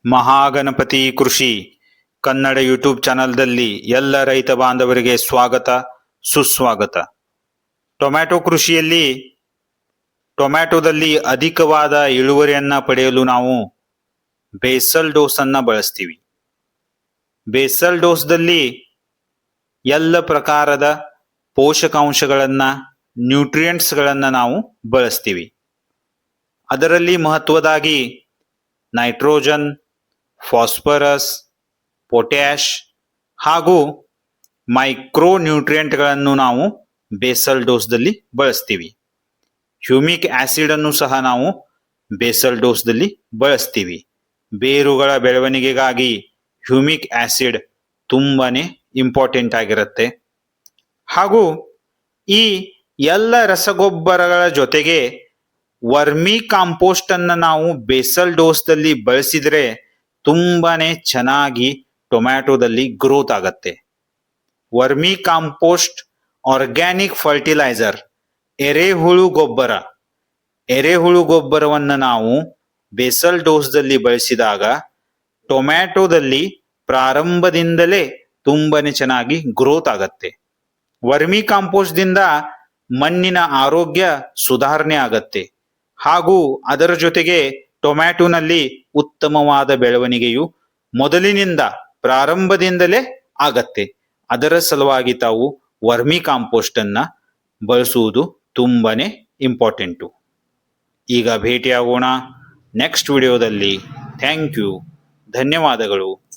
ಮಹಾಗಣಪತಿ ಕೃಷಿ ಕನ್ನಡ ಯೂಟ್ಯೂಬ್ ಚಾನಲ್ದಲ್ಲಿ ಎಲ್ಲ ರೈತ ಬಾಂಧವರಿಗೆ ಸ್ವಾಗತ ಸುಸ್ವಾಗತ. ಟೊಮ್ಯಾಟೊ ಕೃಷಿಯಲ್ಲಿ ಟೊಮ್ಯಾಟೊದಲ್ಲಿ ಅಧಿಕವಾದ ಇಳುವರಿಯನ್ನ ಪಡೆಯಲು ನಾವು ಬೇಸಲ್ ಡೋಸ್ ಅನ್ನ ಬಳಸ್ತೀವಿ. ಬೇಸಲ್ ಡೋಸ್ದಲ್ಲಿ ಎಲ್ಲ ಪ್ರಕಾರದ ಪೋಷಕಾಂಶಗಳನ್ನ ನ್ಯೂಟ್ರಿಯೆಂಟ್ಸ್ಗಳನ್ನ ನಾವು ಬಳಸ್ತೀವಿ. ಅದರಲ್ಲಿ ಮಹತ್ವದಾಗಿ ನೈಟ್ರೋಜನ್, ಫಾಸ್ಫರಸ್, ಪೊಟ್ಯಾಷ್ ಹಾಗೂ ಮೈಕ್ರೋ ನ್ಯೂಟ್ರಿಯೆಂಟ್ಗಳನ್ನು ನಾವು ಬೇಸಲ್ ಡೋಸ್ದಲ್ಲಿ ಬಳಸ್ತೀವಿ. ಹ್ಯೂಮಿಕ್ ಆಸಿಡ್ ಅನ್ನು ಸಹ ನಾವು ಬೇಸಲ್ ಡೋಸ್ದಲ್ಲಿ ಬಳಸ್ತೀವಿ. ಬೇರುಗಳ ಬೆಳವಣಿಗೆಗಾಗಿ ಹ್ಯೂಮಿಕ್ ಆಸಿಡ್ ತುಂಬಾನೇ ಇಂಪಾರ್ಟೆಂಟ್ ಆಗಿರುತ್ತೆ. ಹಾಗೂ ಈ ಎಲ್ಲ ರಸಗೊಬ್ಬರಗಳ ಜೊತೆಗೆ ವರ್ಮಿ ಕಾಂಪೋಸ್ಟ್ ಅನ್ನ ನಾವು ಬೇಸಲ್ ಡೋಸ್ದಲ್ಲಿ ಬಳಸಿದ್ರೆ ತುಂಬಾನೇ ಚೆನ್ನಾಗಿ ಟೊಮ್ಯಾಟೊದಲ್ಲಿ ಗ್ರೋತ್ ಆಗತ್ತೆ. ವರ್ಮಿ ಕಾಂಪೋಸ್ಟ್ ಆರ್ಗ್ಯಾನಿಕ್ ಫರ್ಟಿಲೈಸರ್, ಎರೆಹುಳು ಗೊಬ್ಬರವನ್ನು ನಾವು ಬೇಸಲ್ ಡೋಸ್ದಲ್ಲಿ ಬಳಸಿದಾಗ ಟೊಮ್ಯಾಟೊದಲ್ಲಿ ಪ್ರಾರಂಭದಿಂದಲೇ ತುಂಬಾನೇ ಚೆನ್ನಾಗಿ ಗ್ರೋತ್ ಆಗತ್ತೆ. ವರ್ಮಿ ಕಾಂಪೋಸ್ಟ್ ದಿಂದ ಮಣ್ಣಿನ ಆರೋಗ್ಯ ಸುಧಾರಣೆ ಆಗತ್ತೆ ಹಾಗೂ ಅದರ ಜೊತೆಗೆ ಟೊಮ್ಯಾಟೊನಲ್ಲಿ ಉತ್ತಮವಾದ ಬೆಳವಣಿಗೆಯು ಮೊದಲಿನಿಂದ ಪ್ರಾರಂಭದಿಂದಲೇ ಆಗತ್ತೆ. ಅದರ ಸಲುವಾಗಿ ತಾವು ವರ್ಮಿ ಕಾಂಪೋಸ್ಟ್ ಅನ್ನ ಬಳಸುವುದು ತುಂಬಾನೇ ಇಂಪಾರ್ಟೆಂಟು. ಈಗ ಭೇಟಿಯಾಗೋಣ ನೆಕ್ಸ್ಟ್ ವಿಡಿಯೋದಲ್ಲಿ. ಥ್ಯಾಂಕ್ ಯು, ಧನ್ಯವಾದಗಳು.